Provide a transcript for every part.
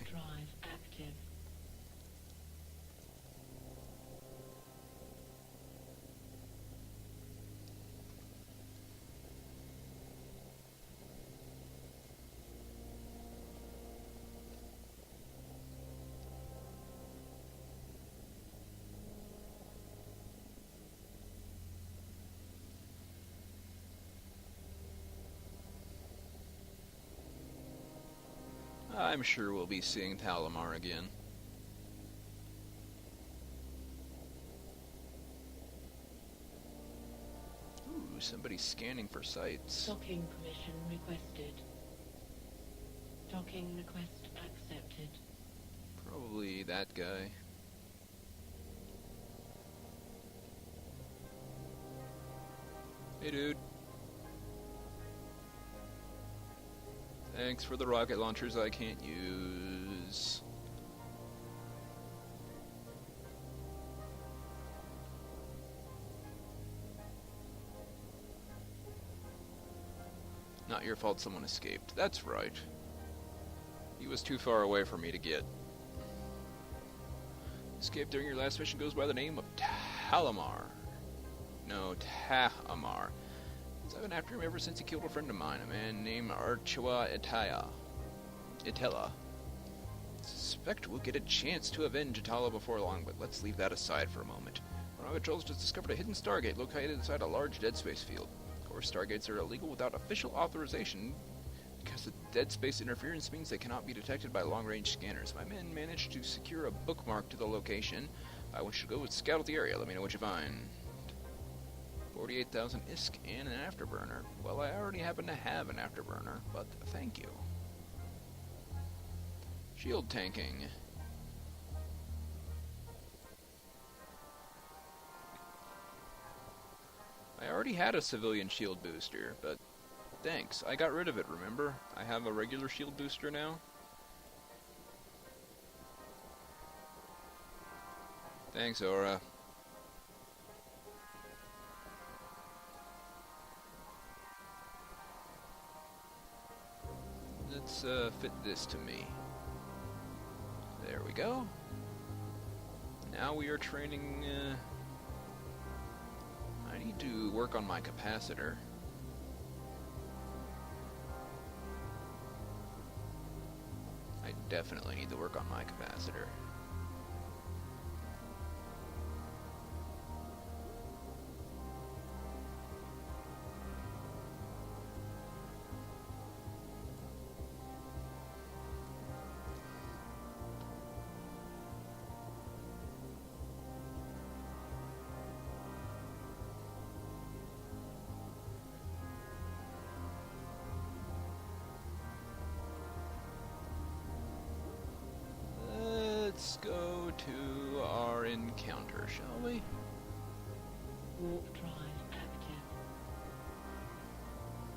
Drive active. I'm sure we'll be seeing Talamar again. Ooh, somebody's scanning for sites. Docking permission requested. Docking request accepted. Probably that guy. Hey, dude. Thanks for the rocket launchers I can't use. Not your fault someone escaped. That's right. He was too far away for me to get. Escape during your last mission goes by the name of Talamar. No, Tahamar. I've been after him ever since he killed a friend of mine, a man named Archua Itella. Suspect we'll get a chance to avenge Itala before long, but let's leave that aside for a moment. Bormac patrols just discovered a hidden Stargate located inside a large dead space field. Of course, Stargates are illegal without official authorization, because the dead space interference means they cannot be detected by long-range scanners. My men managed to secure a bookmark to the location. I want you to go and scout out the area. Let me know what you find. 48,000 ISK and an afterburner. Well, I already happen to have an afterburner, but thank you. Shield tanking. I already had a civilian shield booster, but thanks. I got rid of it, remember? I have a regular shield booster now. Thanks, Aura. Let's fit this to me. There we go. Now we are training. I need to work on my capacitor. I definitely need to work on my capacitor. Let's go to our encounter, shall we? Warp drive active.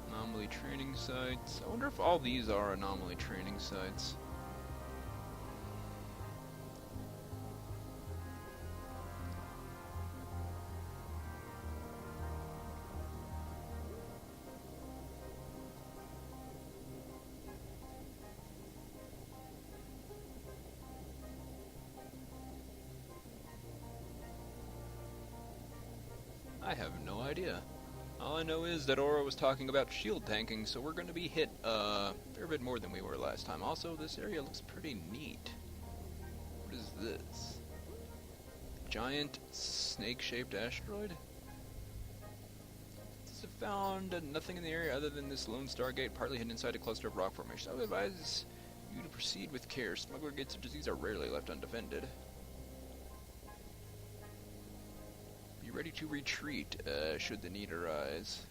Anomaly training sites. I wonder if all these are anomaly training sites. I have no idea. All I know is that Aura was talking about shield tanking, so we're going to be hit a fair bit more than we were last time. Also, this area looks pretty neat. What is this? Giant snake-shaped asteroid? This is found nothing in the area other than this lone Stargate partly hidden inside a cluster of rock formations. I would advise you to proceed with care. Smuggler gates of disease are rarely left undefended. Ready to retreat, should the need arise.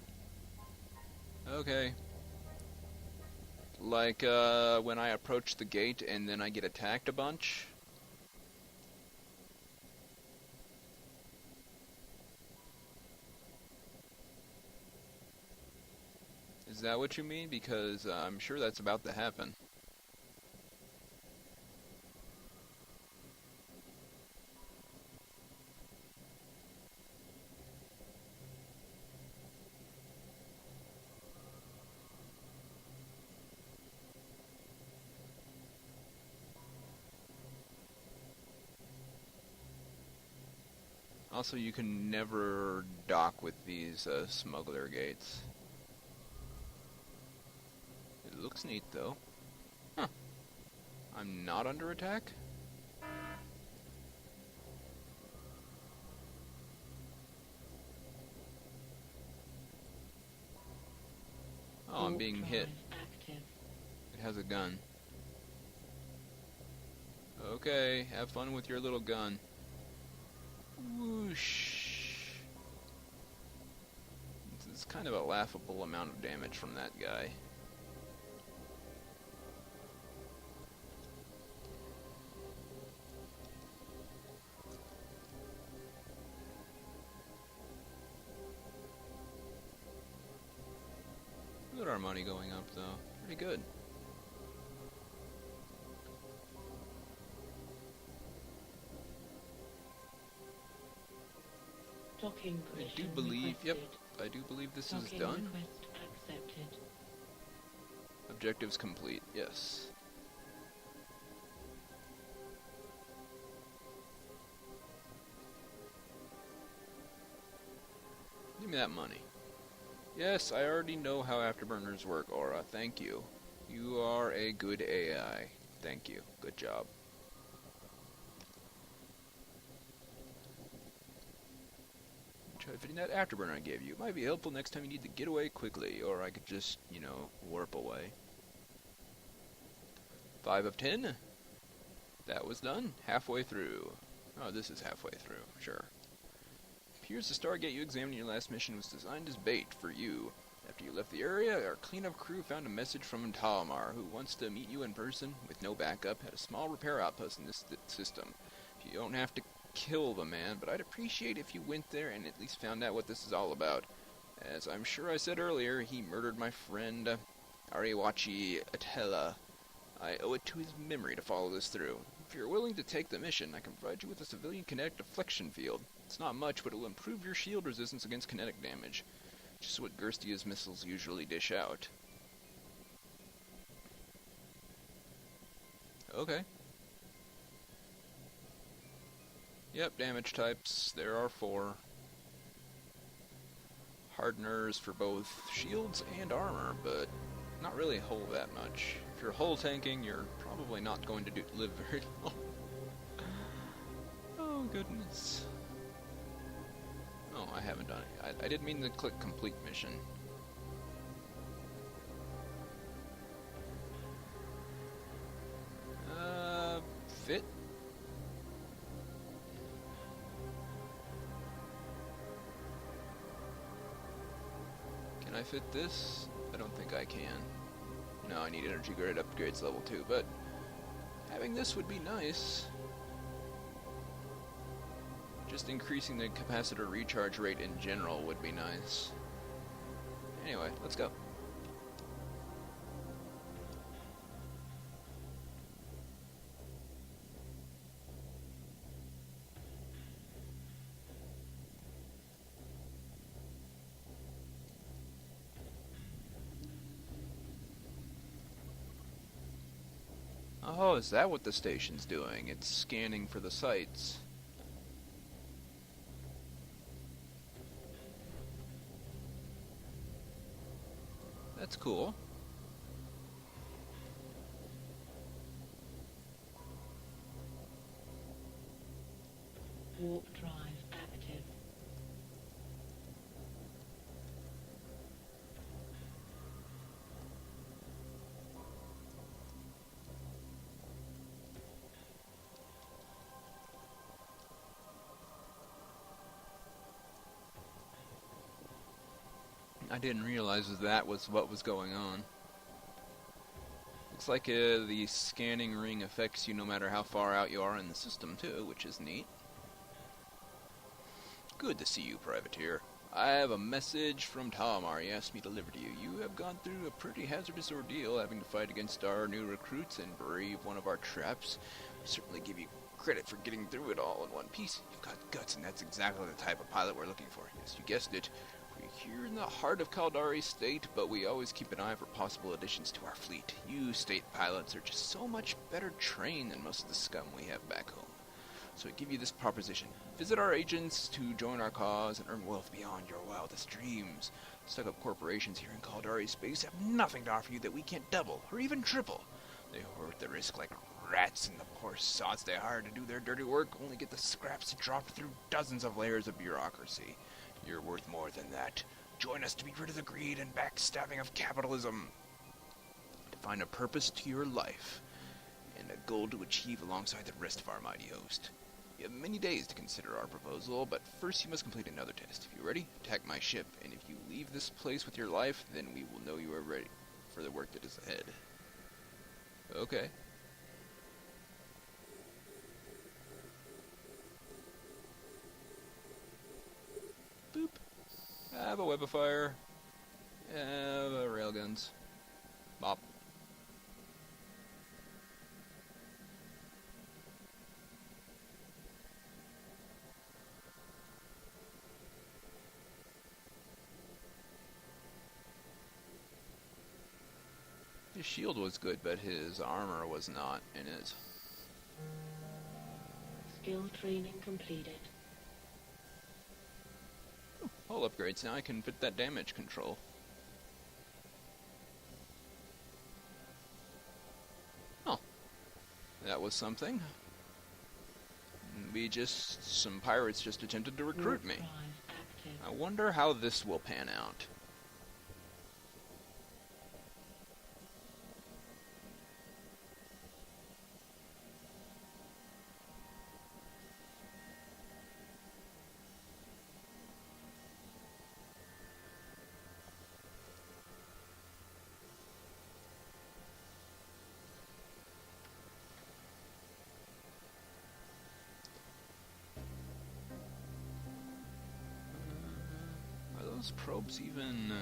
Okay. Like, when I approach the gate and then I get attacked a bunch. Is that what you mean? Because I'm sure that's about to happen. Also, you can never dock with these smuggler gates. It looks neat, though. Huh. I'm not under attack? Oh, I'm being hit. Active. It has a gun. Okay, have fun with your little gun. Whoosh. It's kind of a laughable amount of damage from that guy. Look at our money going up, though. Pretty good. Docking I do permission believe, yep, requested. I do believe this is Docking done. request accepted. Objectives complete, yes. Give me that money. Yes, I already know how afterburners work, Aura. Thank you. You are a good AI. Thank you. Good job. Try fitting that afterburner I gave you. It might be helpful next time you need to get away quickly, or I could just, you know, warp away. 5 of 10. That was done. Halfway through. Oh, this is halfway through. Sure. Appears the Stargate you examined in your last mission was designed as bait for you. After you left the area, our cleanup crew found a message from Talamar, who wants to meet you in person with no backup at a small repair outpost in this system. You don't have to kill the man, but I'd appreciate if you went there and at least found out what this is all about. As I'm sure I said earlier, he murdered my friend Ariwachi Atela. I owe it to his memory to follow this through. If you're willing to take the mission, I can provide you with a civilian kinetic deflection field. It's not much, but it will improve your shield resistance against kinetic damage. Just what Gerstia's missiles usually dish out. Okay. Yep, damage types. There are 4. Hardeners for both shields and armor, but not really hull that much. If you're hull tanking, you're probably not going to live very long. Oh, goodness. Oh, I haven't done it. I didn't mean to click complete mission. Fit? Can I fit this? I don't think I can. No, I need energy grid upgrades level 2, but having this would be nice. Just increasing the capacitor recharge rate in general would be nice. Anyway, let's go. Oh, is that what the station's doing? It's scanning for the sites. That's cool. Warp drive active. I didn't realize that was what was going on. Looks like the scanning ring affects you no matter how far out you are in the system too, which is neat. Good to see you, Privateer. I have a message from Talamar. He asked me to deliver to you. You have gone through a pretty hazardous ordeal, having to fight against our new recruits and brave one of our traps. We certainly give you credit for getting through it all in one piece. You've got guts, and that's exactly the type of pilot we're looking for. Yes, you guessed it. We're here in the heart of Caldari State, but we always keep an eye for possible additions to our fleet. You state pilots are just so much better trained than most of the scum we have back home. So I give you this proposition. Visit our agents to join our cause and earn wealth beyond your wildest dreams. Stuck-up corporations here in Caldari space have nothing to offer you that we can't double, or even triple. They hoard the risk like rats, and the poor sods they hire to do their dirty work only get the scraps to drop through dozens of layers of bureaucracy. You're worth more than that. Join us to be rid of the greed and backstabbing of capitalism. To find a purpose to your life, and a goal to achieve alongside the rest of our mighty host. You have many days to consider our proposal, but first you must complete another test. If you're ready, attack my ship, and if you leave this place with your life, then we will know you are ready for the work that is ahead. Okay. Boop. I have a web of fire. I have railguns. Bop. His shield was good, but his armor was not in it. Skill training completed. All upgrades. Now I can fit that damage control. Oh. That was something. Some pirates just attempted to recruit me. I wonder how this will pan out. Those probes even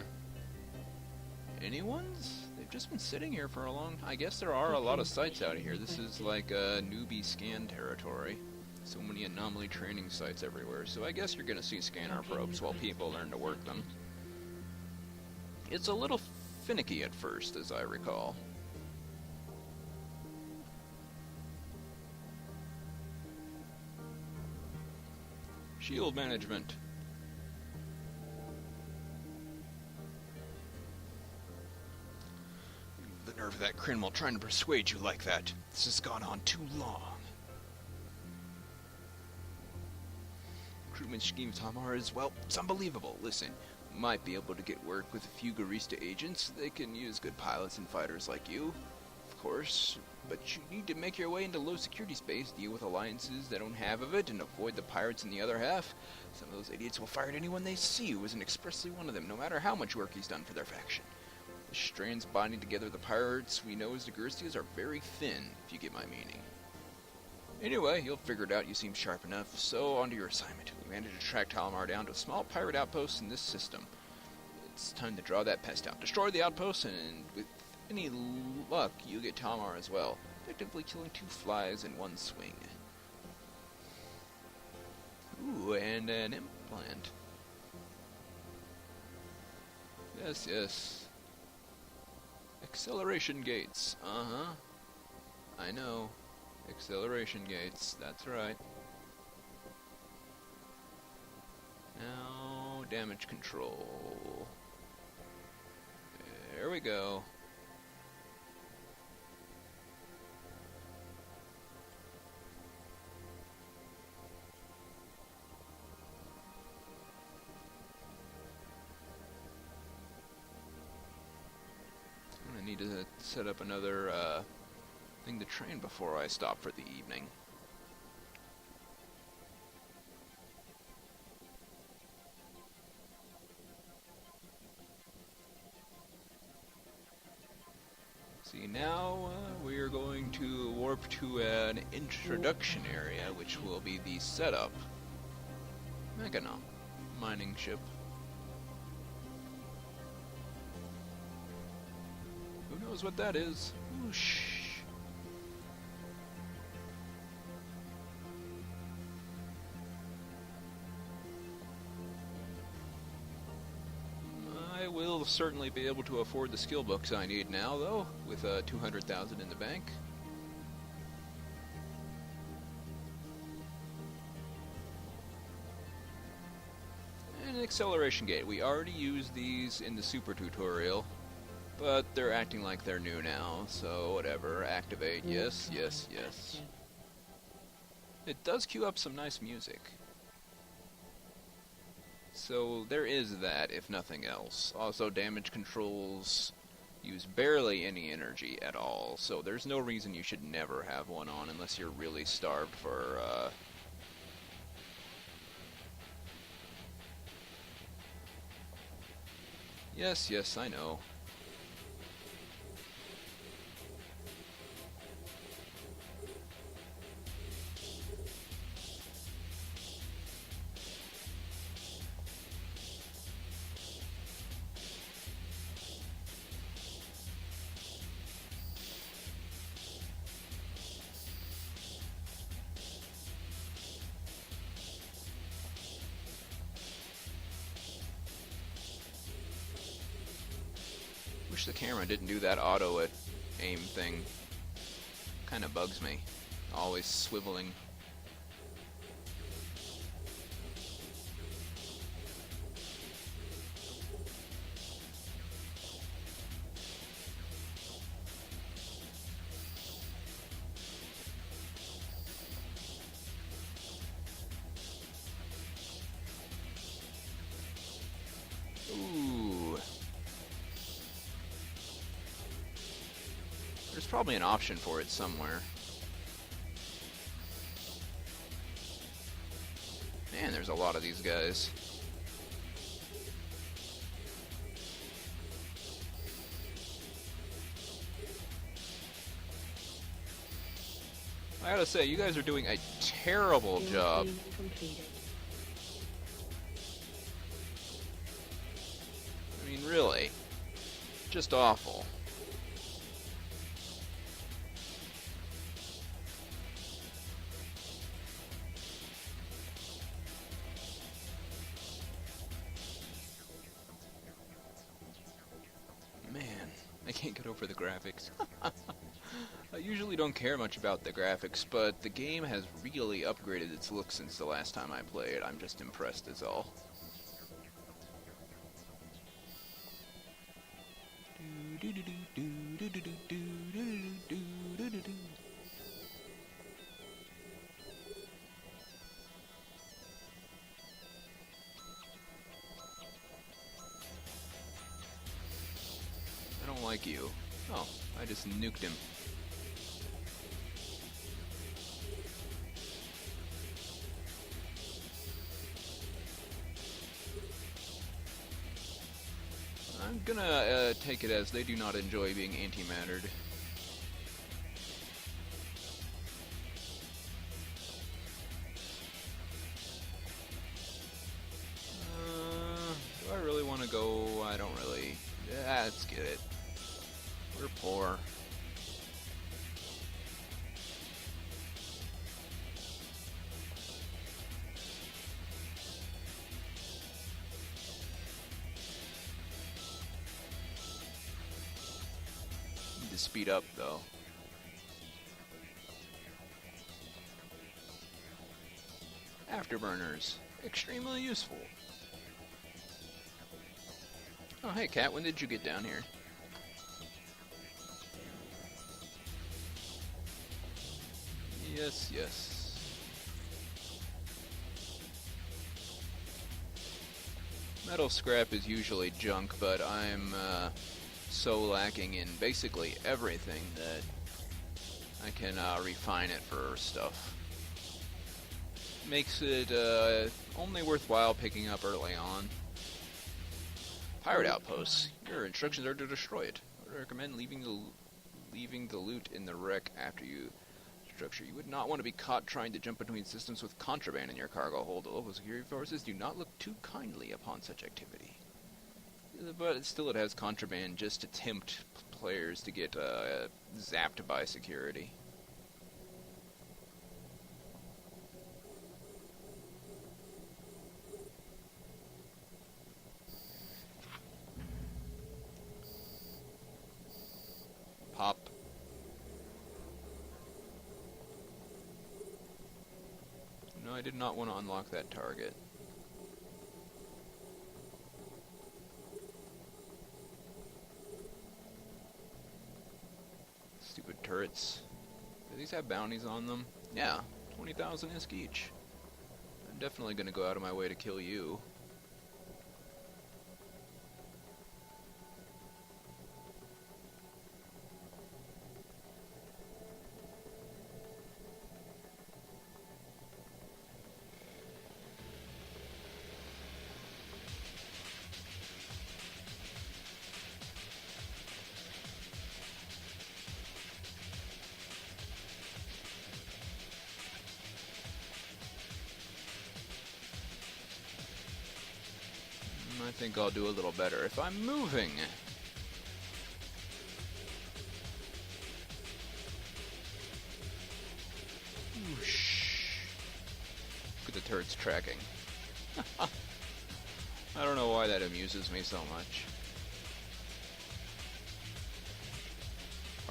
anyone's? They've just been sitting here for a long time. I guess there are a lot of sites out here. This is like a newbie scan territory. So many anomaly training sites everywhere. So I guess you're gonna see scanner probes while people learn to work them. It's a little finicky at first, as I recall. Shield management. The nerve of that criminal trying to persuade you like that. This has gone on too long. Recruitment scheme of Tamar is, well, it's unbelievable. Listen, you might be able to get work with a few Garista agents. They can use good pilots and fighters like you, of course. But you need to make your way into low security space, deal with alliances that don't have of it, and avoid the pirates in the other half. Some of those idiots will fire at anyone they see who isn't expressly one of them, no matter how much work he's done for their faction. The strands binding together the pirates we know as the Gurstias are very thin, if you get my meaning. Anyway, you'll figure it out. You seem sharp enough. So, on to your assignment. We managed to track Talamar down to a small pirate outpost in this system. It's time to draw that pest out. Destroy the outpost, and with any luck, you get Talamar as well. Effectively killing 2 flies in one swing. Ooh, and an implant. Yes, yes. Acceleration gates. Uh-huh. I know. Acceleration gates. That's right. Now, damage control. There we go. I need to set up another thing to train before I stop for the evening. See, now we are going to warp to an introduction area, which will be the setup. Meganom, mining ship. Who knows what that is? Whoosh. I will certainly be able to afford the skill books I need now, though, with 200,000 in the bank. And an acceleration gate. We already used these in the super tutorial, but they're acting like they're new now, so whatever. Activate. Yes, yes, yes. Active. It does cue up some nice music. So there is that, if nothing else. Also, damage controls use barely any energy at all, so there's no reason you should never have one on unless you're really starved for, Yes, yes, I know. Wish the camera didn't do that auto aim thing. Kinda bugs me. Always swiveling. Ooh. There's probably an option for it somewhere. Man, there's a lot of these guys. I gotta say, you guys are doing a terrible Skill job. training completed. I mean, really. Just awful. Man, I can't get over the graphics. I usually don't care much about the graphics, but the game has really upgraded its look since the last time I played. I'm just impressed is all. I don't like you. Oh, I just nuked him. I'm gonna take it as they do not enjoy being antimattered. Do I really want to go? I don't really. Yeah, let's get it. We're poor. Need to speed up, though. Afterburners. Extremely useful. Oh, hey, Cat, when did you get down here? Yes, yes. Metal scrap is usually junk, but I'm so lacking in basically everything that I can refine it for stuff. Makes it only worthwhile picking up early on. Pirate outposts. Your instructions are to destroy it. I would recommend leaving the loot in the wreck after you structure. You would not want to be caught trying to jump between systems with contraband in your cargo hold. The local security forces do not look too kindly upon such activity. But still, it has contraband just to tempt players to get zapped by security. Pop. No, I did not want to unlock that target. turrets. Do these have bounties on them? Yeah, 20,000 ISK each. I'm definitely gonna go out of my way to kill you. I think I'll do a little better if I'm moving. Whoosh. Look at the turrets tracking. I don't know why that amuses me so much.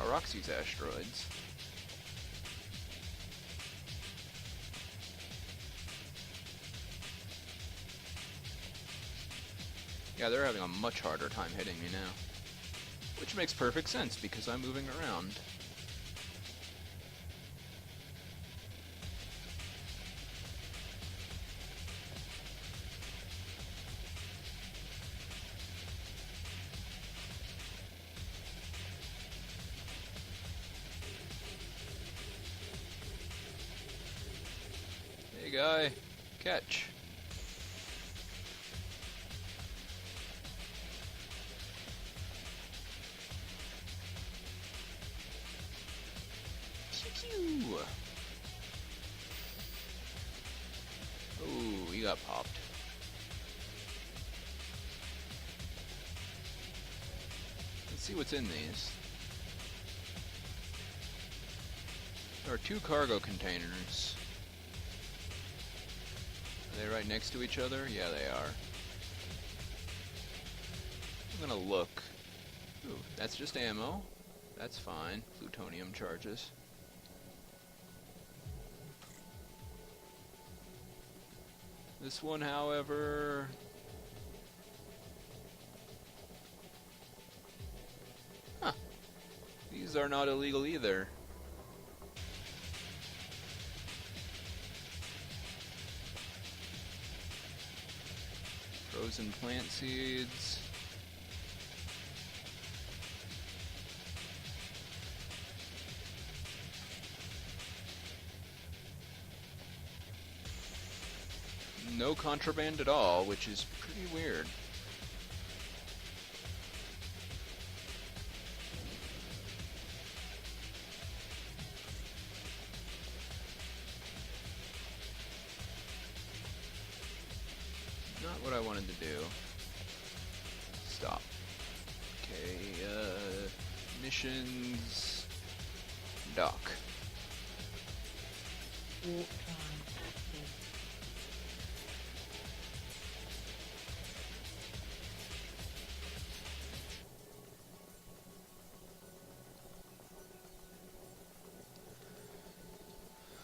Roxy's asteroids. Yeah, they're having a much harder time hitting me now. Which makes perfect sense because I'm moving around. Hey guy, catch. Oh, he got popped. Let's see what's in these. There are 2 cargo containers. Are they right next to each other? Yeah, they are. I'm gonna look. Ooh, that's just ammo. That's fine. Plutonium charges. This one, however... Huh. These are not illegal either. Frozen plant seeds. No contraband at all, which is pretty weird. Not what I wanted to do. Stop. Okay, missions... dock. Warp drive active.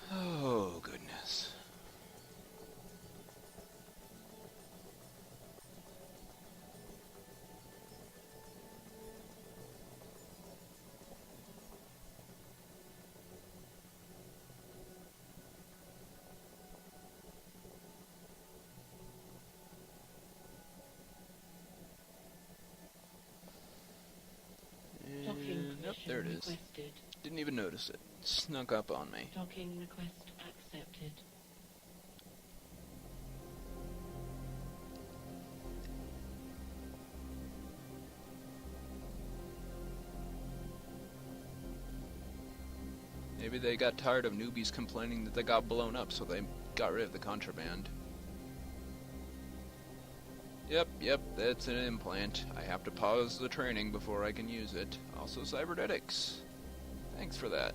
Oh, goodness. Docking Nope, there it permission is. requested. Didn't even notice it. Snuck up on me. Docking request accepted. Maybe they got tired of newbies complaining that they got blown up, so they got rid of the contraband. Yep, that's an implant. I have to pause the training before I can use it. Also cybernetics. Thanks for that.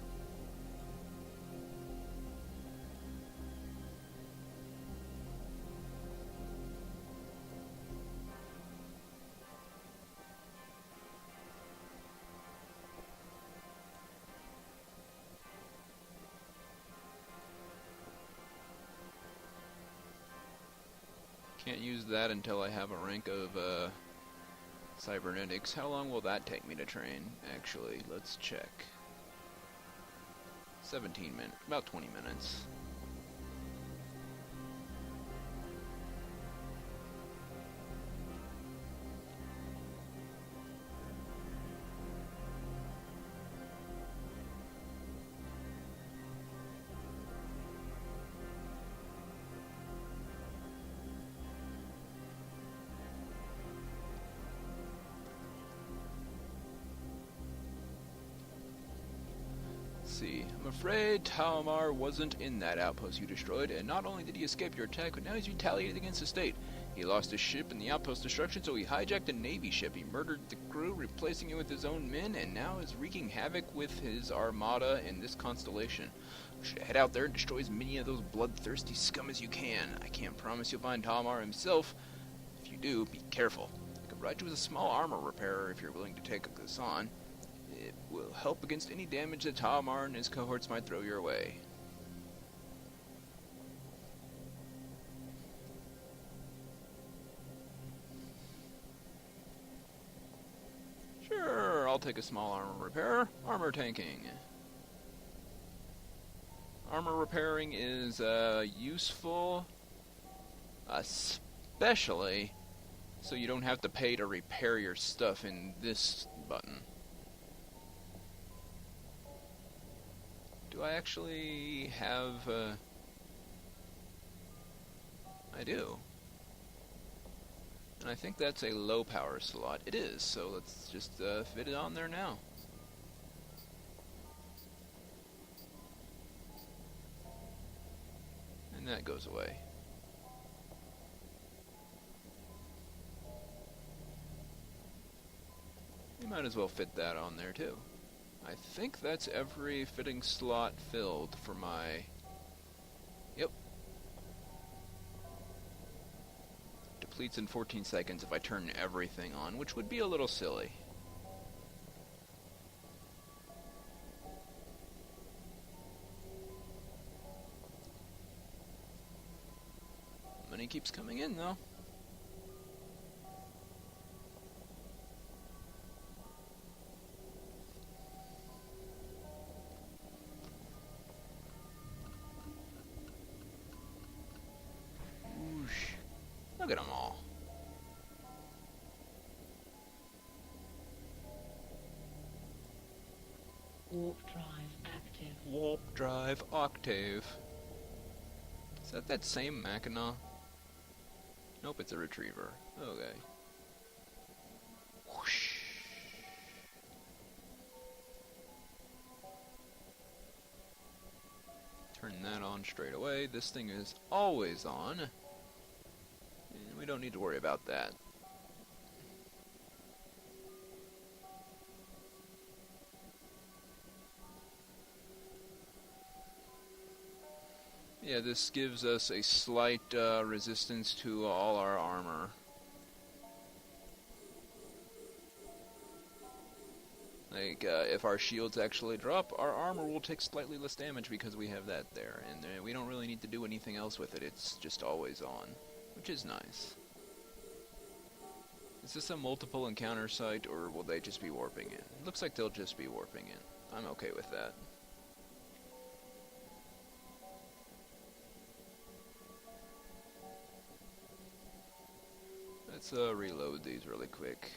Can't use that until I have a rank of cybernetics. How long will that take me to train? Actually, let's check. 17 minutes, about 20 minutes. See, I'm afraid Taomar wasn't in that outpost you destroyed, and not only did he escape your attack, but now he's retaliated against the state. He lost his ship in the outpost destruction, so he hijacked a navy ship. He murdered the crew, replacing it with his own men, and now is wreaking havoc with his armada in this constellation. You should head out there and destroy as many of those bloodthirsty scum as you can. I can't promise you'll find Taomar himself. If you do, be careful. I could write you as a small armor repairer if you're willing to take this on. It will help against any damage that Taomar and his cohorts might throw your way. Sure, I'll take a small armor repair. Armor tanking. Armor repairing is useful, especially so you don't have to pay to repair your stuff in this button. Do I actually have, I do. And I think that's a low power slot. It is, so let's just fit it on there now. And that goes away. You might as well fit that on there too. I think that's every fitting slot filled for my... Yep. Depletes in 14 seconds if I turn everything on, which would be a little silly. Money keeps coming in though. Look at them all. Warp drive active. Warp drive octave. Is that same Mackinac? Nope, it's a retriever. Okay. Whoosh. Turn that on straight away. This thing is always on. And we don't need to worry about that. Yeah, this gives us a slight resistance to all our armor. Like, if our shields actually drop, our armor will take slightly less damage because we have that there. And we don't really need to do anything else with it. It's just always on, which is nice. Is this a multiple encounter site, or will they just be warping in? It looks like they'll just be warping in. I'm okay with that. Let's reload these really quick.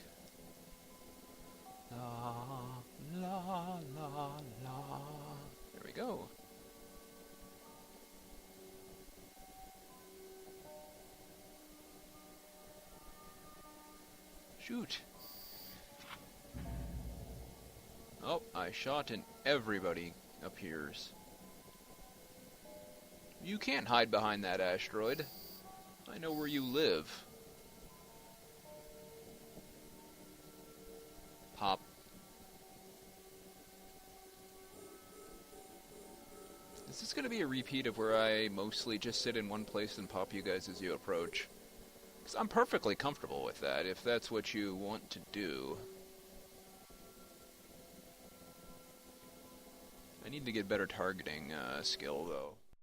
La, la, la, la. There we go. Shoot. Oh, I shot and everybody appears. You can't hide behind that asteroid. I know where you live. Pop. Is this going to be a repeat of where I mostly just sit in one place and pop you guys as you approach? Because I'm perfectly comfortable with that, if that's what you want to do. I need to get better targeting skill, though.